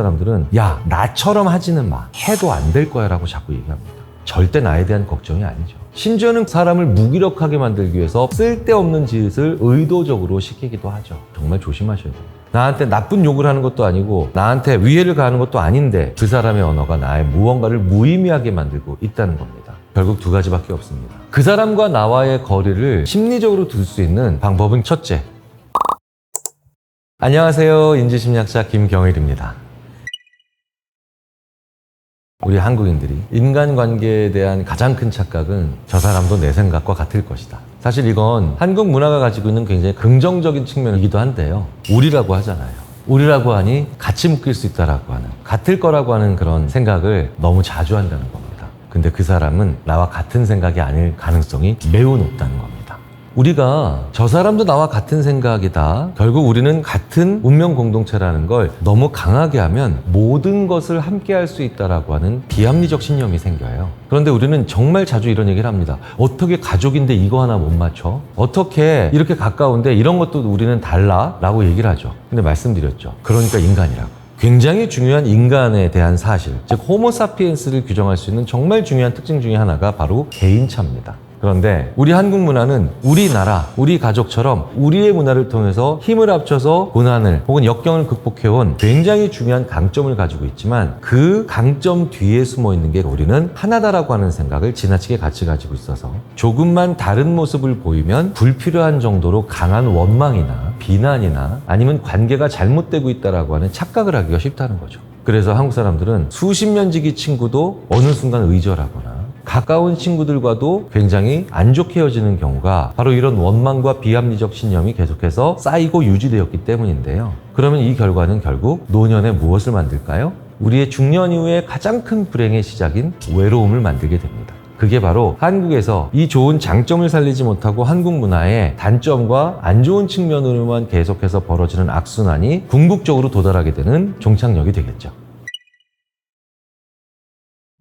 사람들은 야, 나처럼 하지는 마. 해도 안 될 거야 라고 자꾸 얘기합니다. 절대 나에 대한 걱정이 아니죠. 심지어는 사람을 무기력하게 만들기 위해서 쓸데없는 짓을 의도적으로 시키기도 하죠. 정말 조심하셔야 됩니다. 나한테 나쁜 욕을 하는 것도 아니고 나한테 위해를 가하는 것도 아닌데 그 사람의 언어가 나의 무언가를 무의미하게 만들고 있다는 겁니다. 결국 두 가지밖에 없습니다. 그 사람과 나와의 거리를 심리적으로 둘 수 있는 방법은 첫째. 안녕하세요. 인지심리학자 김경일입니다. 우리 한국인들이 인간관계에 대한 가장 큰 착각은 저 사람도 내 생각과 같을 것이다. 사실 이건 한국 문화가 가지고 있는 굉장히 긍정적인 측면이기도 한데요. 우리라고 하잖아요. 우리라고 하니 같이 묶일 수 있다라고 하는, 같을 거라고 하는 그런 생각을 너무 자주 한다는 겁니다. 근데 그 사람은 나와 같은 생각이 아닐 가능성이 매우 높다는 겁니다. 우리가 저 사람도 나와 같은 생각이다. 결국 우리는 같은 운명 공동체라는 걸 너무 강하게 하면 모든 것을 함께 할 수 있다라고 하는 비합리적 신념이 생겨요. 그런데 우리는 정말 자주 이런 얘기를 합니다. 어떻게 가족인데 이거 하나 못 맞춰? 어떻게 이렇게 가까운데 이런 것도 우리는 달라? 라고 얘기를 하죠. 근데 말씀드렸죠. 그러니까 인간이라고. 굉장히 중요한 인간에 대한 사실, 즉 호모사피엔스를 규정할 수 있는 정말 중요한 특징 중에 하나가 바로 개인차입니다. 그런데 우리 한국 문화는 우리나라, 우리 가족처럼 우리의 문화를 통해서 힘을 합쳐서 고난을 혹은 역경을 극복해온 굉장히 중요한 강점을 가지고 있지만 그 강점 뒤에 숨어 있는 게 우리는 하나다라고 하는 생각을 지나치게 같이 가지고 있어서 조금만 다른 모습을 보이면 불필요한 정도로 강한 원망이나 비난이나 아니면 관계가 잘못되고 있다라고 하는 착각을 하기가 쉽다는 거죠. 그래서 한국 사람들은 수십 년 지기 친구도 어느 순간 의절하거나 가까운 친구들과도 굉장히 안 좋게 헤어지는 경우가 바로 이런 원망과 비합리적 신념이 계속해서 쌓이고 유지되었기 때문인데요. 그러면 이 결과는 결국 노년에 무엇을 만들까요? 우리의 중년 이후에 가장 큰 불행의 시작인 외로움을 만들게 됩니다. 그게 바로 한국에서 이 좋은 장점을 살리지 못하고 한국 문화의 단점과 안 좋은 측면으로만 계속해서 벌어지는 악순환이 궁극적으로 도달하게 되는 종착역이 되겠죠.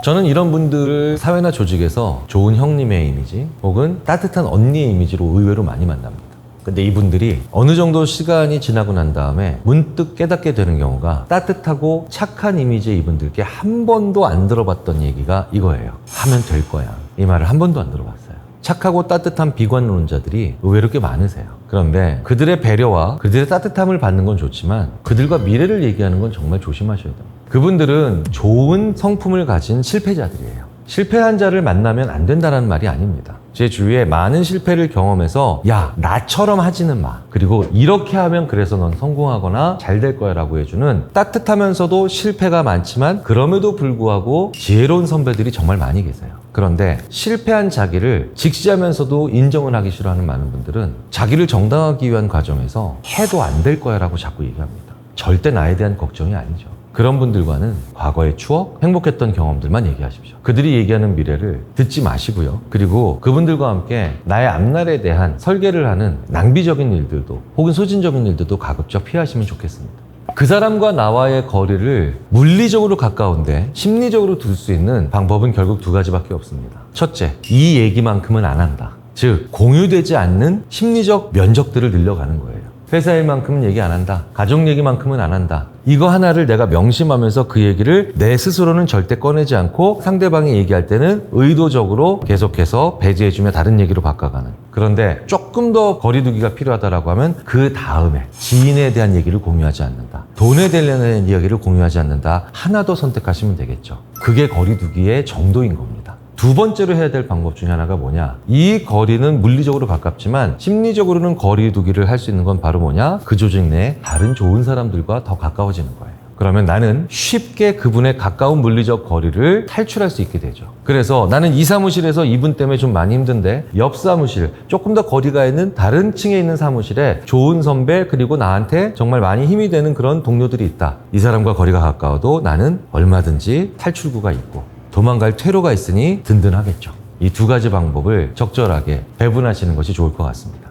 저는 이런 분들을 사회나 조직에서 좋은 형님의 이미지 혹은 따뜻한 언니의 이미지로 의외로 많이 만납니다. 근데 이분들이 어느 정도 시간이 지나고 난 다음에 문득 깨닫게 되는 경우가 따뜻하고 착한 이미지의 이분들께 한 번도 안 들어봤던 얘기가 이거예요. 하면 될 거야. 이 말을 한 번도 안 들어봤어요. 착하고 따뜻한 비관론자들이 의외로 꽤 많으세요. 그런데 그들의 배려와 그들의 따뜻함을 받는 건 좋지만 그들과 미래를 얘기하는 건 정말 조심하셔야 됩니다. 그분들은 좋은 성품을 가진 실패자들이에요. 실패한 자를 만나면 안 된다는 말이 아닙니다. 제 주위에 많은 실패를 경험해서 야, 나처럼 하지는 마. 그리고 이렇게 하면 그래서 넌 성공하거나 잘 될 거야 라고 해주는 따뜻하면서도 실패가 많지만 그럼에도 불구하고 지혜로운 선배들이 정말 많이 계세요. 그런데 실패한 자기를 직시하면서도 인정을 하기 싫어하는 많은 분들은 자기를 정당화하기 위한 과정에서 해도 안 될 거야 라고 자꾸 얘기합니다. 절대 나에 대한 걱정이 아니죠. 그런 분들과는 과거의 추억, 행복했던 경험들만 얘기하십시오. 그들이 얘기하는 미래를 듣지 마시고요. 그리고 그분들과 함께 나의 앞날에 대한 설계를 하는 낭비적인 일들도 혹은 소진적인 일들도 가급적 피하시면 좋겠습니다. 그 사람과 나와의 거리를 물리적으로 가까운데 심리적으로 둘 수 있는 방법은 결국 두 가지밖에 없습니다. 첫째, 이 얘기만큼은 안 한다. 즉, 공유되지 않는 심리적 면적들을 늘려가는 거예요. 회사 일만큼은 얘기 안 한다. 가족 얘기만큼은 안 한다. 이거 하나를 내가 명심하면서 그 얘기를 내 스스로는 절대 꺼내지 않고 상대방이 얘기할 때는 의도적으로 계속해서 배제해주며 다른 얘기로 바꿔가는. 그런데 조금 더 거리두기가 필요하다고 하면 그 다음에 지인에 대한 얘기를 공유하지 않는다. 돈에 대한 이야기를 공유하지 않는다. 하나 더 선택하시면 되겠죠. 그게 거리두기의 정도인 겁니다. 두 번째로 해야 될 방법 중에 하나가 뭐냐? 이 거리는 물리적으로 가깝지만 심리적으로는 거리두기를 할 수 있는 건 바로 뭐냐? 그 조직 내에 다른 좋은 사람들과 더 가까워지는 거예요. 그러면 나는 쉽게 그분의 가까운 물리적 거리를 탈출할 수 있게 되죠. 그래서 나는 이 사무실에서 이분 때문에 좀 많이 힘든데 옆 사무실, 조금 더 거리가 있는 다른 층에 있는 사무실에 좋은 선배 그리고 나한테 정말 많이 힘이 되는 그런 동료들이 있다. 이 사람과 거리가 가까워도 나는 얼마든지 탈출구가 있고 도망갈 퇴로가 있으니 든든하겠죠. 이 두 가지 방법을 적절하게 배분하시는 것이 좋을 것 같습니다.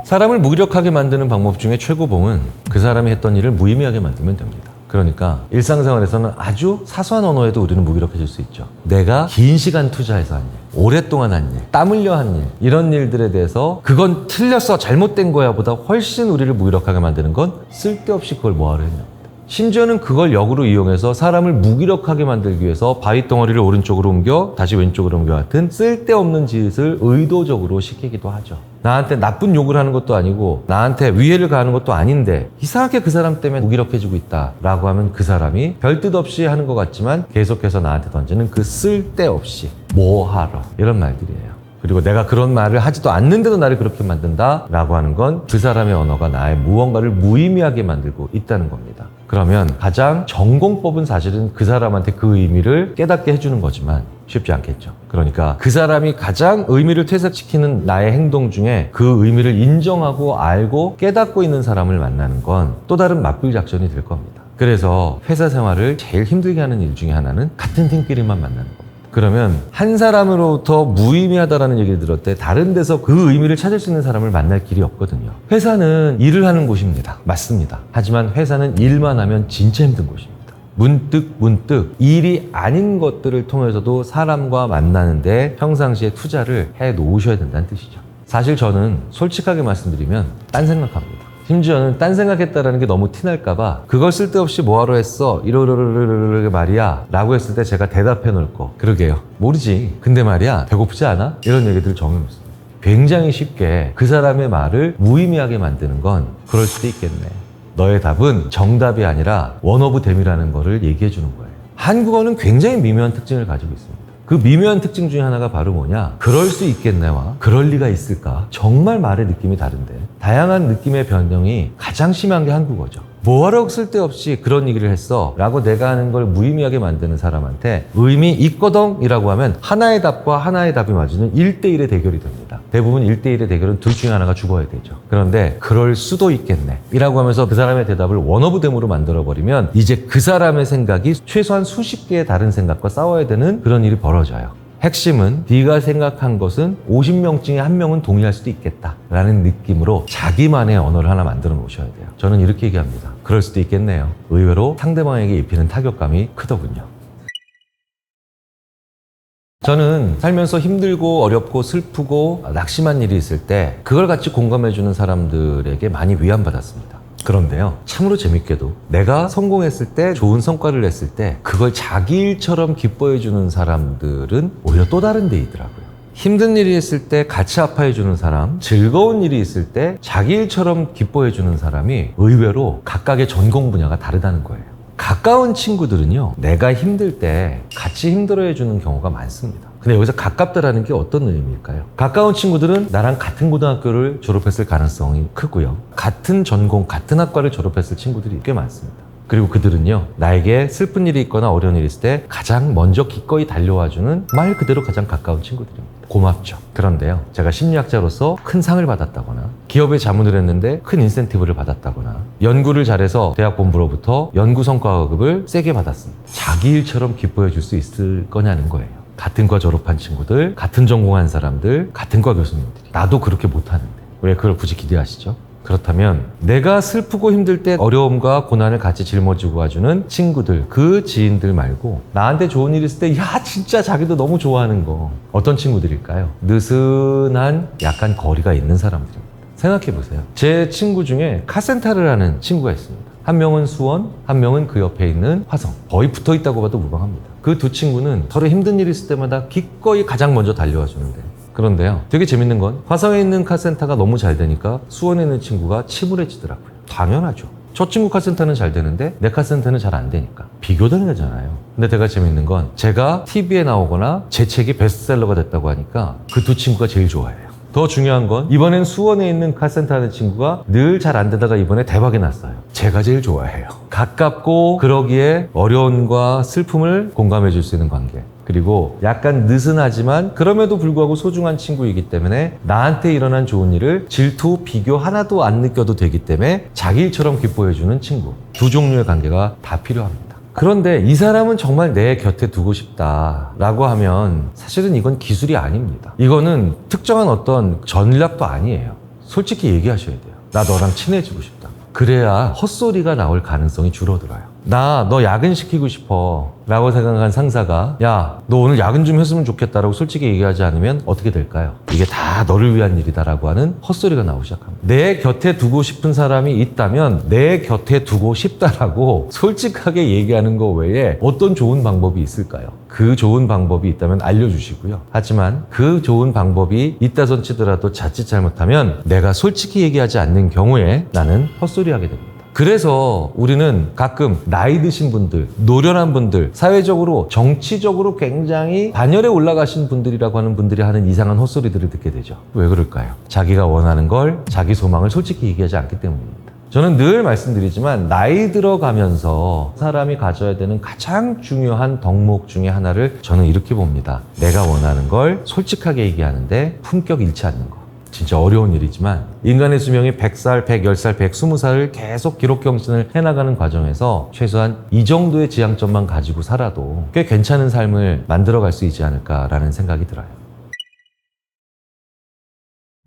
사람을 무기력하게 만드는 방법 중에 최고봉은 그 사람이 했던 일을 무의미하게 만들면 됩니다. 그러니까 일상생활에서는 아주 사소한 언어에도 우리는 무기력해질 수 있죠. 내가 긴 시간 투자해서 한 일, 오랫동안 한 일, 땀 흘려 한 일, 이런 일들에 대해서 그건 틀렸어, 잘못된 거야 보다 훨씬 우리를 무기력하게 만드는 건 쓸데없이 그걸 뭐하러 했냐. 심지어는 그걸 역으로 이용해서 사람을 무기력하게 만들기 위해서 바위 덩어리를 오른쪽으로 옮겨 다시 왼쪽으로 옮겨 같은 쓸데없는 짓을 의도적으로 시키기도 하죠. 나한테 나쁜 욕을 하는 것도 아니고 나한테 위해를 가하는 것도 아닌데 이상하게 그 사람 때문에 무기력해지고 있다라고 하면 그 사람이 별뜻 없이 하는 것 같지만 계속해서 나한테 던지는 그 쓸데없이 뭐하러 이런 말들이에요. 그리고 내가 그런 말을 하지도 않는데도 나를 그렇게 만든다라고 하는 건 그 사람의 언어가 나의 무언가를 무의미하게 만들고 있다는 겁니다. 그러면 가장 전공법은 사실은 그 사람한테 그 의미를 깨닫게 해주는 거지만 쉽지 않겠죠. 그러니까 그 사람이 가장 의미를 퇴색시키는 나의 행동 중에 그 의미를 인정하고 알고 깨닫고 있는 사람을 만나는 건 또 다른 맞불 작전이 될 겁니다. 그래서 회사 생활을 제일 힘들게 하는 일 중에 하나는 같은 팀끼리만 만나는 겁니다. 그러면 한 사람으로부터 무의미하다라는 얘기를 들을 때 다른 데서 그 의미를 찾을 수 있는 사람을 만날 길이 없거든요. 회사는 일을 하는 곳입니다. 맞습니다. 하지만 회사는 일만 하면 진짜 힘든 곳입니다. 문득 일이 아닌 것들을 통해서도 사람과 만나는데 평상시에 투자를 해 놓으셔야 된다는 뜻이죠. 사실 저는 솔직하게 말씀드리면 딴 생각합니다. 심지어는 딴 생각했다라는 게 너무 티날까봐 그걸 쓸데없이 뭐하러 했어? 이러르르르르 말이야 라고 했을 때 제가 대답해 놓을 거 그러게요. 모르지. 근데 말이야 배고프지 않아? 이런 얘기들을 정해놓습니다. 굉장히 쉽게 그 사람의 말을 무의미하게 만드는 건 그럴 수도 있겠네. 너의 답은 정답이 아니라 원오브댐이라는 거를 얘기해 주는 거예요. 한국어는 굉장히 미묘한 특징을 가지고 있습니다. 그 미묘한 특징 중에 하나가 바로 뭐냐? 그럴 수 있겠네와 그럴 리가 있을까? 정말 말의 느낌이 다른데 다양한 느낌의 변형이 가장 심한 게 한국어죠. 뭐하러 쓸데없이 그런 얘기를 했어? 라고 내가 하는 걸 무의미하게 만드는 사람한테 의미 있거든? 이라고 하면 하나의 답과 하나의 답이 맞으면 1대1의 대결이 됩니다. 대부분 1대1의 대결은 둘 중에 하나가 죽어야 되죠. 그런데 그럴 수도 있겠네 이라고 하면서 그 사람의 대답을 원오브댐으로 만들어버리면 이제 그 사람의 생각이 최소한 수십 개의 다른 생각과 싸워야 되는 그런 일이 벌어져요. 핵심은 네가 생각한 것은 50명 중에 1명은 동의할 수도 있겠다라는 느낌으로 자기만의 언어를 하나 만들어 놓으셔야 돼요. 저는 이렇게 얘기합니다. 그럴 수도 있겠네요. 의외로 상대방에게 입히는 타격감이 크더군요. 저는 살면서 힘들고 어렵고 슬프고 낙심한 일이 있을 때 그걸 같이 공감해주는 사람들에게 많이 위안받았습니다. 그런데요, 참으로 재밌게도 내가 성공했을 때, 좋은 성과를 냈을 때 그걸 자기 일처럼 기뻐해주는 사람들은 오히려 또 다른 데 있더라고요. 힘든 일이 있을 때 같이 아파해주는 사람, 즐거운 일이 있을 때 자기 일처럼 기뻐해주는 사람이 의외로 각각의 전공 분야가 다르다는 거예요. 가까운 친구들은요, 내가 힘들 때 같이 힘들어해주는 경우가 많습니다. 근데 여기서 가깝다라는 게 어떤 의미일까요? 가까운 친구들은 나랑 같은 고등학교를 졸업했을 가능성이 크고요. 같은 전공, 같은 학과를 졸업했을 친구들이 꽤 많습니다. 그리고 그들은요, 나에게 슬픈 일이 있거나 어려운 일이 있을 때 가장 먼저 기꺼이 달려와주는 말 그대로 가장 가까운 친구들입니다. 고맙죠. 그런데요, 제가 심리학자로서 큰 상을 받았다거나 기업에 자문을 했는데 큰 인센티브를 받았다거나 연구를 잘해서 대학 본부로부터 연구 성과급을 세게 받았습니다. 자기 일처럼 기뻐해 줄 수 있을 거냐는 거예요. 같은 과 졸업한 친구들, 같은 전공한 사람들, 같은 과 교수님들이 나도 그렇게 못하는데 왜 그걸 굳이 기대하시죠? 그렇다면 내가 슬프고 힘들 때 어려움과 고난을 같이 짊어지고 와주는 친구들, 그 지인들 말고 나한테 좋은 일 있을 때 야 진짜 자기도 너무 좋아하는 거 어떤 친구들일까요? 느슨한 약간 거리가 있는 사람들입니다. 생각해보세요. 제 친구 중에 카센터를 하는 친구가 있습니다. 한 명은 수원, 한 명은 그 옆에 있는 화성. 거의 붙어있다고 봐도 무방합니다. 그 두 친구는 서로 힘든 일이 있을 때마다 기꺼이 가장 먼저 달려와 주는데, 그런데요, 되게 재밌는 건 화성에 있는 카센터가 너무 잘 되니까 수원에 있는 친구가 침울해지더라고요. 당연하죠. 저 친구 카센터는 잘 되는데 내 카센터는 잘 안 되니까 비교되는 거잖아요. 근데 제가 재밌는 건 제가 TV에 나오거나 제 책이 베스트셀러가 됐다고 하니까 그 두 친구가 제일 좋아해요. 더 중요한 건 이번엔 수원에 있는 카센터 하는 친구가 늘 잘 안 되다가 이번에 대박이 났어요. 제가 제일 좋아해요. 가깝고 그러기에 어려움과 슬픔을 공감해 줄 수 있는 관계, 그리고 약간 느슨하지만 그럼에도 불구하고 소중한 친구이기 때문에 나한테 일어난 좋은 일을 질투, 비교 하나도 안 느껴도 되기 때문에 자기 일처럼 기뻐해 주는 친구. 두 종류의 관계가 다 필요합니다. 그런데 이 사람은 정말 내 곁에 두고 싶다라고 하면 사실은 이건 기술이 아닙니다. 이거는 특정한 어떤 전략도 아니에요. 솔직히 얘기하셔야 돼요. 나 너랑 친해지고 싶다. 그래야 헛소리가 나올 가능성이 줄어들어요. 너 야근 시키고 싶어 라고 생각한 상사가 야, 너 오늘 야근 좀 했으면 좋겠다라고 솔직히 얘기하지 않으면 어떻게 될까요? 이게 다 너를 위한 일이다라고 하는 헛소리가 나오기 시작합니다. 내 곁에 두고 싶은 사람이 있다면 내 곁에 두고 싶다라고 솔직하게 얘기하는 거 외에 어떤 좋은 방법이 있을까요? 그 좋은 방법이 있다면 알려주시고요. 하지만 그 좋은 방법이 있다손 치더라도 자칫 잘못하면 내가 솔직히 얘기하지 않는 경우에 나는 헛소리하게 됩니다. 그래서 우리는 가끔 나이 드신 분들, 노련한 분들, 사회적으로, 정치적으로 굉장히 반열에 올라가신 분들이라고 하는 분들이 하는 이상한 헛소리들을 듣게 되죠. 왜 그럴까요? 자기가 원하는 걸, 자기 소망을 솔직히 얘기하지 않기 때문입니다. 저는 늘 말씀드리지만 나이 들어가면서 사람이 가져야 되는 가장 중요한 덕목 중에 하나를 저는 이렇게 봅니다. 내가 원하는 걸 솔직하게 얘기하는데 품격 잃지 않는 거. 진짜 어려운 일이지만 인간의 수명이 100살, 110살, 120살을 계속 기록 경신을 해나가는 과정에서 최소한 이 정도의 지향점만 가지고 살아도 꽤 괜찮은 삶을 만들어갈 수 있지 않을까라는 생각이 들어요.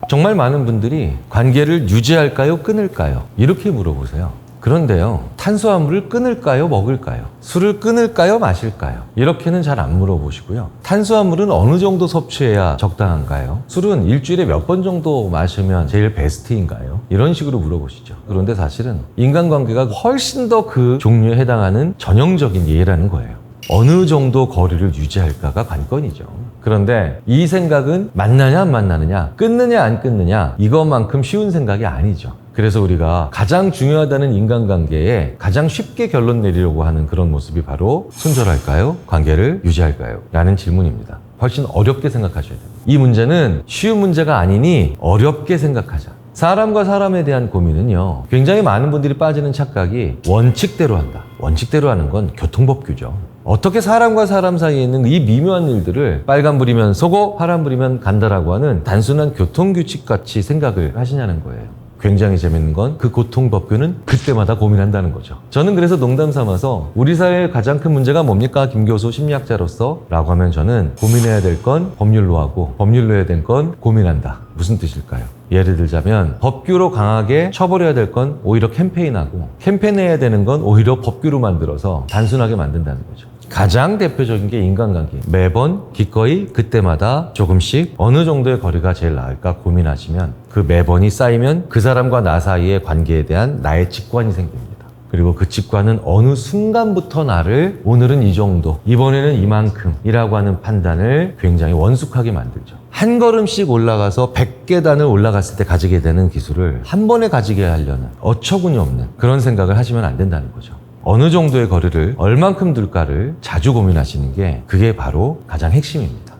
정말 많은 분들이 관계를 유지할까요? 끊을까요? 이렇게 물어보세요. 그런데요, 탄수화물을 끊을까요? 먹을까요? 술을 끊을까요? 마실까요? 이렇게는 잘 안 물어보시고요. 탄수화물은 어느 정도 섭취해야 적당한가요? 술은 일주일에 몇 번 정도 마시면 제일 베스트인가요? 이런 식으로 물어보시죠. 그런데 사실은 인간관계가 훨씬 더 그 종류에 해당하는 전형적인 예라는 거예요. 어느 정도 거리를 유지할까가 관건이죠. 그런데 이 생각은 만나냐 안 만나느냐, 끊느냐 안 끊느냐, 이것만큼 쉬운 생각이 아니죠. 그래서 우리가 가장 중요하다는 인간관계에 가장 쉽게 결론 내리려고 하는 그런 모습이 바로 순절할까요? 관계를 유지할까요? 라는 질문입니다. 훨씬 어렵게 생각하셔야 됩니다. 이 문제는 쉬운 문제가 아니니 어렵게 생각하자. 사람과 사람에 대한 고민은요, 굉장히 많은 분들이 빠지는 착각이 원칙대로 한다. 원칙대로 하는 건 교통법규죠. 어떻게 사람과 사람 사이에 있는 이 미묘한 일들을 빨간불이면 서고 파란불이면 간다라고 하는 단순한 교통규칙같이 생각을 하시냐는 거예요. 굉장히 재밌는 건 그 고통법규는 그때마다 고민한다는 거죠. 저는 그래서 농담 삼아서 우리 사회의 가장 큰 문제가 뭡니까? 김 교수 심리학자로서 라고 하면 저는 고민해야 될 건 법률로 하고 법률로 해야 될 건 고민한다. 무슨 뜻일까요? 예를 들자면 법규로 강하게 처벌해야 될 건 오히려 캠페인하고 캠페인해야 되는 건 오히려 법규로 만들어서 단순하게 만든다는 거죠. 가장 대표적인 게 인간관계. 매번 기꺼이 그때마다 조금씩 어느 정도의 거리가 제일 나을까 고민하시면 그 매번이 쌓이면 그 사람과 나 사이의 관계에 대한 나의 직관이 생깁니다. 그리고 그 직관은 어느 순간부터 나를 오늘은 이 정도, 이번에는 이만큼이라고 하는 판단을 굉장히 원숙하게 만들죠. 한 걸음씩 올라가서 100계단을 올라갔을 때 가지게 되는 기술을 한 번에 가지게 하려는 어처구니 없는 그런 생각을 하시면 안 된다는 거죠. 어느 정도의 거리를 얼만큼 둘까를 자주 고민하시는 게 그게 바로 가장 핵심입니다.